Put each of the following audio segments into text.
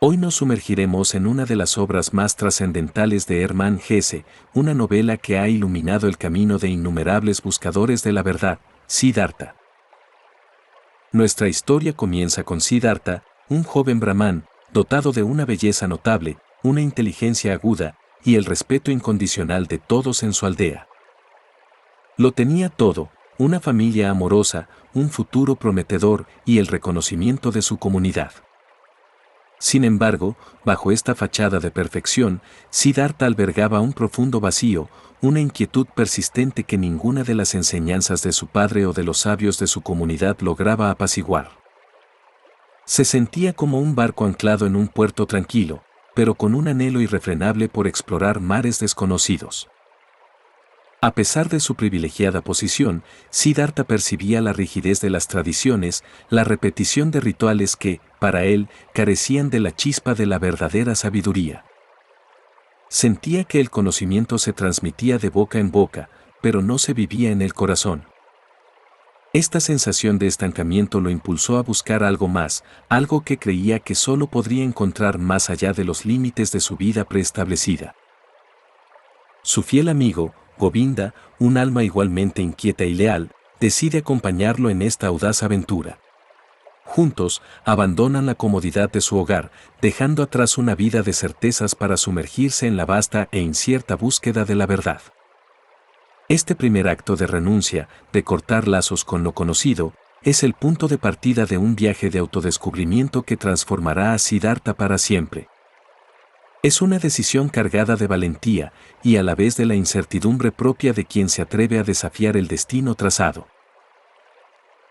Hoy nos sumergiremos en una de las obras más trascendentales de Hermann Hesse, una novela que ha iluminado el camino de innumerables buscadores de la verdad, Siddhartha. Nuestra historia comienza con Siddhartha, un joven brahmán, dotado de una belleza notable, una inteligencia aguda y el respeto incondicional de todos en su aldea. Lo tenía todo, una familia amorosa, un futuro prometedor y el reconocimiento de su comunidad. Sin embargo, bajo esta fachada de perfección, Siddhartha albergaba un profundo vacío, una inquietud persistente que ninguna de las enseñanzas de su padre o de los sabios de su comunidad lograba apaciguar. Se sentía como un barco anclado en un puerto tranquilo, pero con un anhelo irrefrenable por explorar mares desconocidos. A pesar de su privilegiada posición, Siddhartha percibía la rigidez de las tradiciones, la repetición de rituales que, para él, carecían de la chispa de la verdadera sabiduría. Sentía que el conocimiento se transmitía de boca en boca, pero no se vivía en el corazón. Esta sensación de estancamiento lo impulsó a buscar algo más, algo que creía que solo podría encontrar más allá de los límites de su vida preestablecida. Su fiel amigo, Govinda, un alma igualmente inquieta y leal, decide acompañarlo en esta audaz aventura. Juntos, abandonan la comodidad de su hogar, dejando atrás una vida de certezas para sumergirse en la vasta e incierta búsqueda de la verdad. Este primer acto de renuncia, de cortar lazos con lo conocido, es el punto de partida de un viaje de autodescubrimiento que transformará a Siddhartha para siempre. Es una decisión cargada de valentía y a la vez de la incertidumbre propia de quien se atreve a desafiar el destino trazado.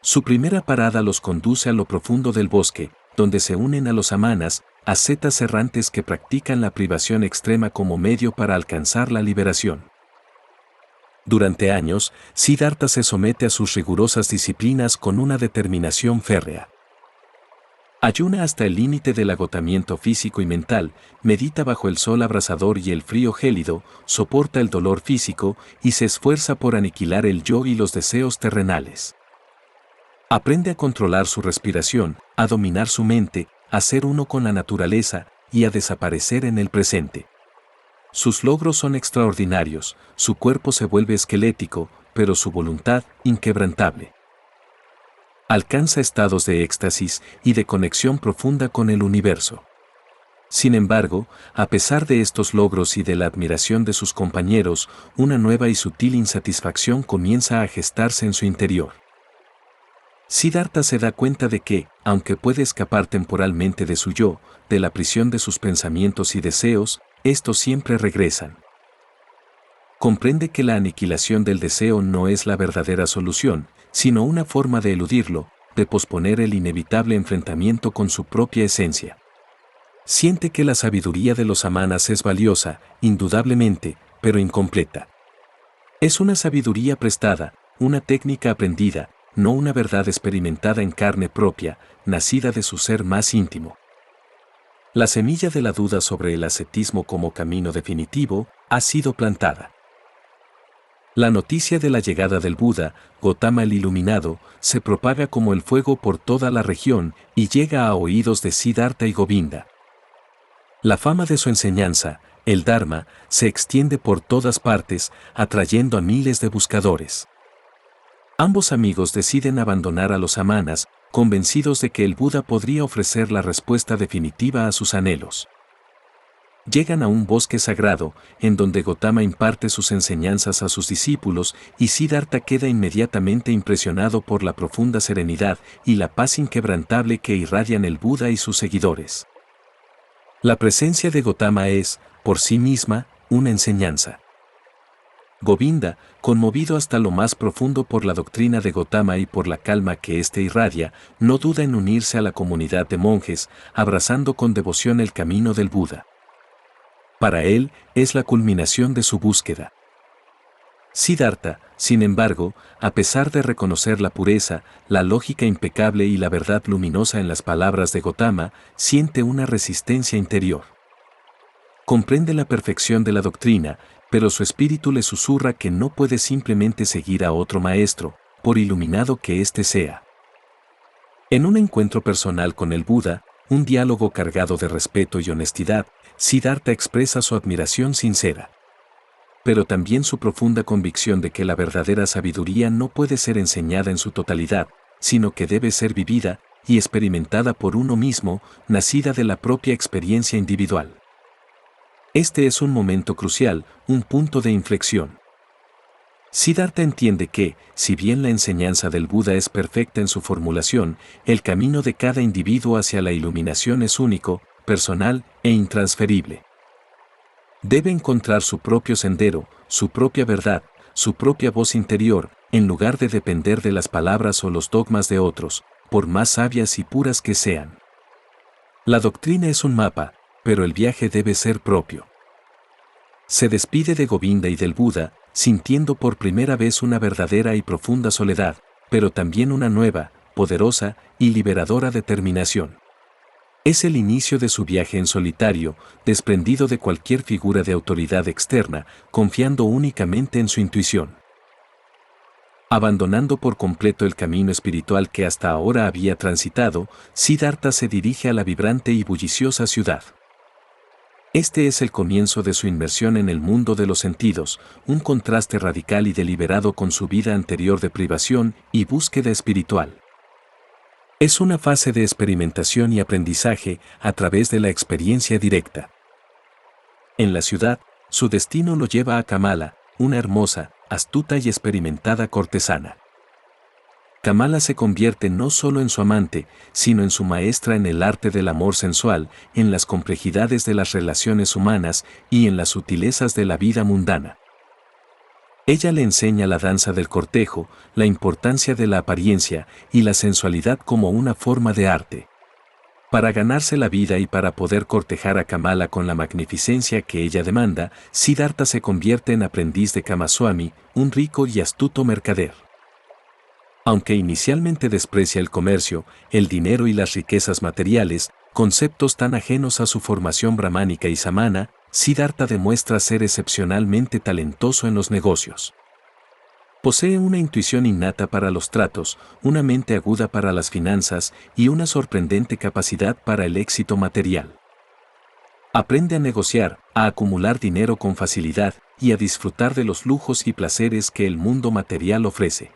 Su primera parada los conduce a lo profundo del bosque, donde se unen a los amanas, ascetas errantes que practican la privación extrema como medio para alcanzar la liberación. Durante años, Siddhartha se somete a sus rigurosas disciplinas con una determinación férrea. Ayuna hasta el límite del agotamiento físico y mental, medita bajo el sol abrasador y el frío gélido, soporta el dolor físico y se esfuerza por aniquilar el yo y los deseos terrenales. Aprende a controlar su respiración, a dominar su mente, a ser uno con la naturaleza y a desaparecer en el presente. Sus logros son extraordinarios, su cuerpo se vuelve esquelético, pero su voluntad inquebrantable. Alcanza estados de éxtasis y de conexión profunda con el universo. Sin embargo, a pesar de estos logros y de la admiración de sus compañeros, una nueva y sutil insatisfacción comienza a gestarse en su interior. Siddhartha se da cuenta de que, aunque puede escapar temporalmente de su yo, de la prisión de sus pensamientos y deseos, estos siempre regresan. Comprende que la aniquilación del deseo no es la verdadera solución, sino una forma de eludirlo, de posponer el inevitable enfrentamiento con su propia esencia. Siente que la sabiduría de los amanas es valiosa, indudablemente, pero incompleta. Es una sabiduría prestada, una técnica aprendida, no una verdad experimentada en carne propia, nacida de su ser más íntimo. La semilla de la duda sobre el ascetismo como camino definitivo ha sido plantada. La noticia de la llegada del Buda, Gotama el Iluminado, se propaga como el fuego por toda la región y llega a oídos de Siddhartha y Govinda. La fama de su enseñanza, el Dharma, se extiende por todas partes, atrayendo a miles de buscadores. Ambos amigos deciden abandonar a los amanas, convencidos de que el Buda podría ofrecer la respuesta definitiva a sus anhelos. Llegan a un bosque sagrado, en donde Gotama imparte sus enseñanzas a sus discípulos y Siddhartha queda inmediatamente impresionado por la profunda serenidad y la paz inquebrantable que irradian el Buda y sus seguidores. La presencia de Gotama es, por sí misma, una enseñanza. Govinda, conmovido hasta lo más profundo por la doctrina de Gotama y por la calma que éste irradia, no duda en unirse a la comunidad de monjes, abrazando con devoción el camino del Buda. Para él, es la culminación de su búsqueda. Siddhartha, sin embargo, a pesar de reconocer la pureza, la lógica impecable y la verdad luminosa en las palabras de Gotama, siente una resistencia interior. Comprende la perfección de la doctrina, pero su espíritu le susurra que no puede simplemente seguir a otro maestro, por iluminado que éste sea. En un encuentro personal con el Buda, un diálogo cargado de respeto y honestidad, Siddhartha expresa su admiración sincera. Pero también su profunda convicción de que la verdadera sabiduría no puede ser enseñada en su totalidad, sino que debe ser vivida y experimentada por uno mismo, nacida de la propia experiencia individual. Este es un momento crucial, un punto de inflexión. Siddhartha entiende que, si bien la enseñanza del Buda es perfecta en su formulación, el camino de cada individuo hacia la iluminación es único, personal e intransferible. Debe encontrar su propio sendero, su propia verdad, su propia voz interior, en lugar de depender de las palabras o los dogmas de otros, por más sabias y puras que sean. La doctrina es un mapa, pero el viaje debe ser propio. Se despide de Govinda y del Buda, sintiendo por primera vez una verdadera y profunda soledad, pero también una nueva, poderosa y liberadora determinación. Es el inicio de su viaje en solitario, desprendido de cualquier figura de autoridad externa, confiando únicamente en su intuición. Abandonando por completo el camino espiritual que hasta ahora había transitado, Siddhartha se dirige a la vibrante y bulliciosa ciudad. Este es el comienzo de su inmersión en el mundo de los sentidos, un contraste radical y deliberado con su vida anterior de privación y búsqueda espiritual. Es una fase de experimentación y aprendizaje a través de la experiencia directa. En la ciudad, su destino lo lleva a Kamala, una hermosa, astuta y experimentada cortesana. Kamala se convierte no solo en su amante, sino en su maestra en el arte del amor sensual, en las complejidades de las relaciones humanas y en las sutilezas de la vida mundana. Ella le enseña la danza del cortejo, la importancia de la apariencia y la sensualidad como una forma de arte. Para ganarse la vida y para poder cortejar a Kamala con la magnificencia que ella demanda, Siddhartha se convierte en aprendiz de Kamaswami, un rico y astuto mercader. Aunque inicialmente desprecia el comercio, el dinero y las riquezas materiales, conceptos tan ajenos a su formación brahmánica y samana, Siddhartha demuestra ser excepcionalmente talentoso en los negocios. Posee una intuición innata para los tratos, una mente aguda para las finanzas y una sorprendente capacidad para el éxito material. Aprende a negociar, a acumular dinero con facilidad y a disfrutar de los lujos y placeres que el mundo material ofrece.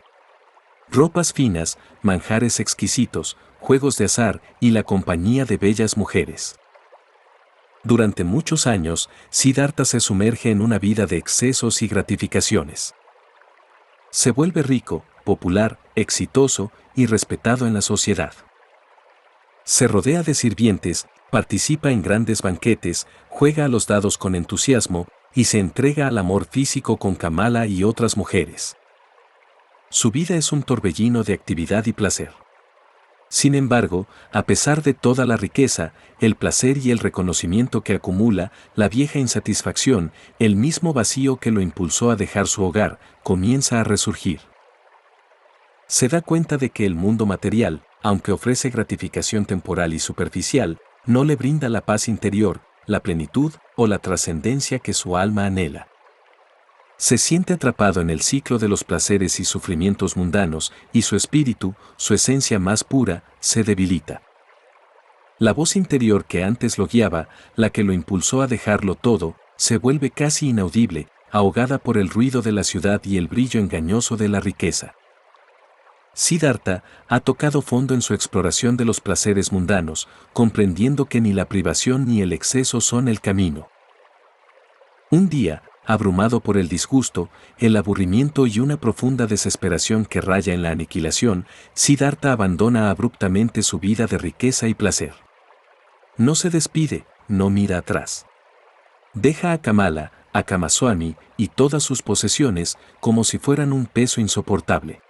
Ropas finas, manjares exquisitos, juegos de azar y la compañía de bellas mujeres. Durante muchos años, Siddhartha se sumerge en una vida de excesos y gratificaciones. Se vuelve rico, popular, exitoso y respetado en la sociedad. Se rodea de sirvientes, participa en grandes banquetes, juega a los dados con entusiasmo y se entrega al amor físico con Kamala y otras mujeres. Su vida es un torbellino de actividad y placer. Sin embargo, a pesar de toda la riqueza, el placer y el reconocimiento que acumula, la vieja insatisfacción, el mismo vacío que lo impulsó a dejar su hogar, comienza a resurgir. Se da cuenta de que el mundo material, aunque ofrece gratificación temporal y superficial, no le brinda la paz interior, la plenitud o la trascendencia que su alma anhela. Se siente atrapado en el ciclo de los placeres y sufrimientos mundanos, y su espíritu, su esencia más pura, se debilita. La voz interior que antes lo guiaba, la que lo impulsó a dejarlo todo, se vuelve casi inaudible, ahogada por el ruido de la ciudad y el brillo engañoso de la riqueza. Siddhartha ha tocado fondo en su exploración de los placeres mundanos, comprendiendo que ni la privación ni el exceso son el camino. Un día, abrumado por el disgusto, el aburrimiento y una profunda desesperación que raya en la aniquilación, Siddhartha abandona abruptamente su vida de riqueza y placer. No se despide, no mira atrás. Deja a Kamala, a Kamaswami y todas sus posesiones como si fueran un peso insoportable.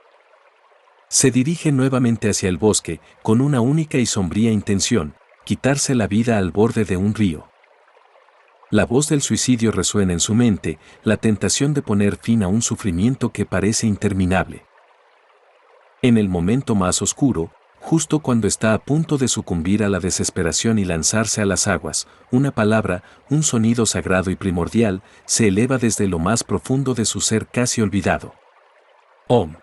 Se dirige nuevamente hacia el bosque con una única y sombría intención, quitarse la vida al borde de un río. La voz del suicidio resuena en su mente, la tentación de poner fin a un sufrimiento que parece interminable. En el momento más oscuro, justo cuando está a punto de sucumbir a la desesperación y lanzarse a las aguas, una palabra, un sonido sagrado y primordial, se eleva desde lo más profundo de su ser casi olvidado. Om.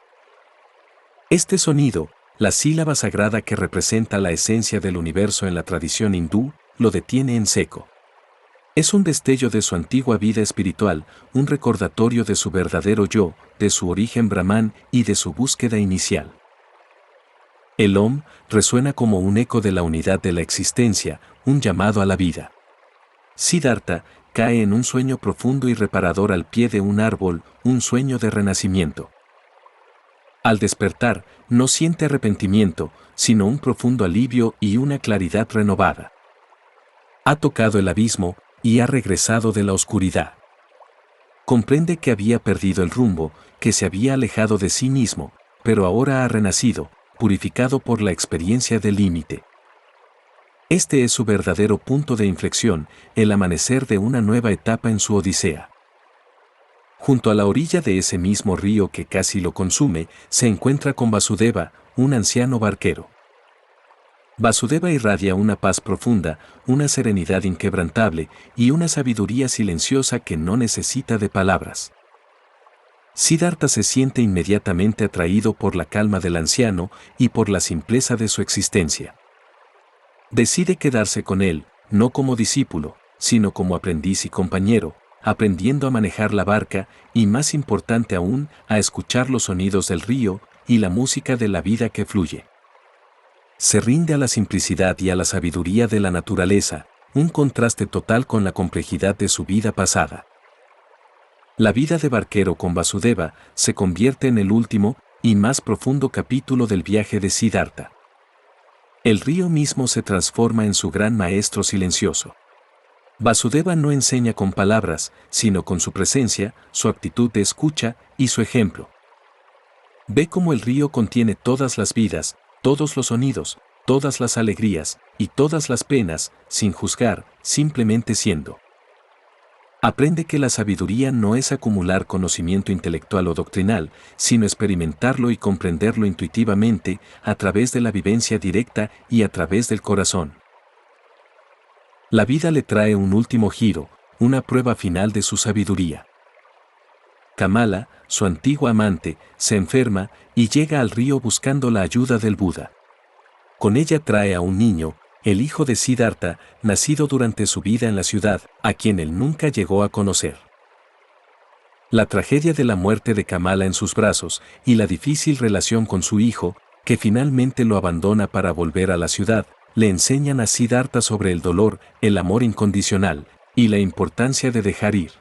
Este sonido, la sílaba sagrada que representa la esencia del universo en la tradición hindú, lo detiene en seco. Es un destello de su antigua vida espiritual, un recordatorio de su verdadero yo, de su origen brahman y de su búsqueda inicial. El Om resuena como un eco de la unidad de la existencia, un llamado a la vida. Siddhartha cae en un sueño profundo y reparador al pie de un árbol, un sueño de renacimiento. Al despertar, no siente arrepentimiento, sino un profundo alivio y una claridad renovada. Ha tocado el abismo y ha regresado de la oscuridad. Comprende que había perdido el rumbo, que se había alejado de sí mismo, pero ahora ha renacido, purificado por la experiencia del límite. Este es su verdadero punto de inflexión, el amanecer de una nueva etapa en su odisea. Junto a la orilla de ese mismo río que casi lo consume, se encuentra con Vasudeva, un anciano barquero. Vasudeva irradia una paz profunda, una serenidad inquebrantable y una sabiduría silenciosa que no necesita de palabras. Siddhartha se siente inmediatamente atraído por la calma del anciano y por la simpleza de su existencia. Decide quedarse con él, no como discípulo, sino como aprendiz y compañero, aprendiendo a manejar la barca y, más importante aún, a escuchar los sonidos del río y la música de la vida que fluye. Se rinde a la simplicidad y a la sabiduría de la naturaleza, un contraste total con la complejidad de su vida pasada. La vida de barquero con Vasudeva se convierte en el último y más profundo capítulo del viaje de Siddhartha. El río mismo se transforma en su gran maestro silencioso. Vasudeva no enseña con palabras, sino con su presencia, su actitud de escucha y su ejemplo. Ve cómo el río contiene todas las vidas, todos los sonidos, todas las alegrías y todas las penas, sin juzgar, simplemente siendo. Aprende que la sabiduría no es acumular conocimiento intelectual o doctrinal, sino experimentarlo y comprenderlo intuitivamente a través de la vivencia directa y a través del corazón. La vida le trae un último giro, una prueba final de su sabiduría. Kamala, su antigua amante, se enferma y llega al río buscando la ayuda del Buda. Con ella trae a un niño, el hijo de Siddhartha, nacido durante su vida en la ciudad, a quien él nunca llegó a conocer. La tragedia de la muerte de Kamala en sus brazos y la difícil relación con su hijo, que finalmente lo abandona para volver a la ciudad, le enseñan a Siddhartha sobre el dolor, el amor incondicional y la importancia de dejar ir.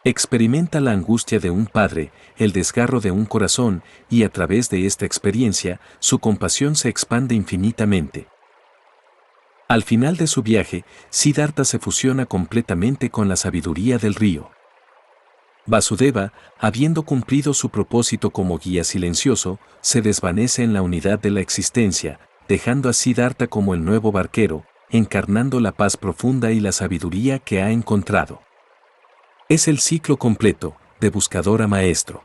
Experimenta la angustia de un padre, el desgarro de un corazón, y a través de esta experiencia, su compasión se expande infinitamente. Al final de su viaje, Siddhartha se fusiona completamente con la sabiduría del río. Vasudeva, habiendo cumplido su propósito como guía silencioso, se desvanece en la unidad de la existencia, dejando a Siddhartha como el nuevo barquero, encarnando la paz profunda y la sabiduría que ha encontrado. Es el ciclo completo, de buscador a maestro.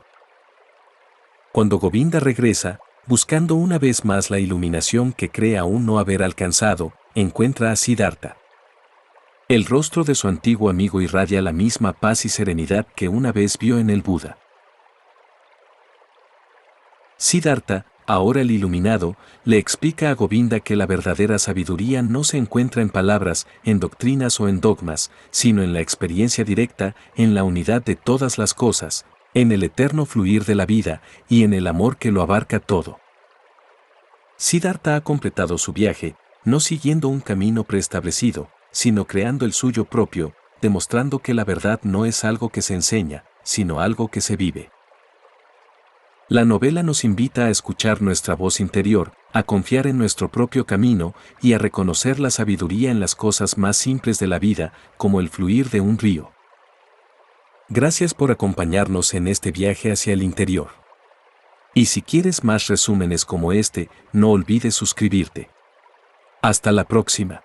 Cuando Govinda regresa, buscando una vez más la iluminación que cree aún no haber alcanzado, encuentra a Siddhartha. El rostro de su antiguo amigo irradia la misma paz y serenidad que una vez vio en el Buda. Siddhartha, ahora el iluminado, le explica a Govinda que la verdadera sabiduría no se encuentra en palabras, en doctrinas o en dogmas, sino en la experiencia directa, en la unidad de todas las cosas, en el eterno fluir de la vida y en el amor que lo abarca todo. Siddhartha ha completado su viaje, no siguiendo un camino preestablecido, sino creando el suyo propio, demostrando que la verdad no es algo que se enseña, sino algo que se vive. La novela nos invita a escuchar nuestra voz interior, a confiar en nuestro propio camino y a reconocer la sabiduría en las cosas más simples de la vida, como el fluir de un río. Gracias por acompañarnos en este viaje hacia el interior. Y si quieres más resúmenes como este, no olvides suscribirte. Hasta la próxima.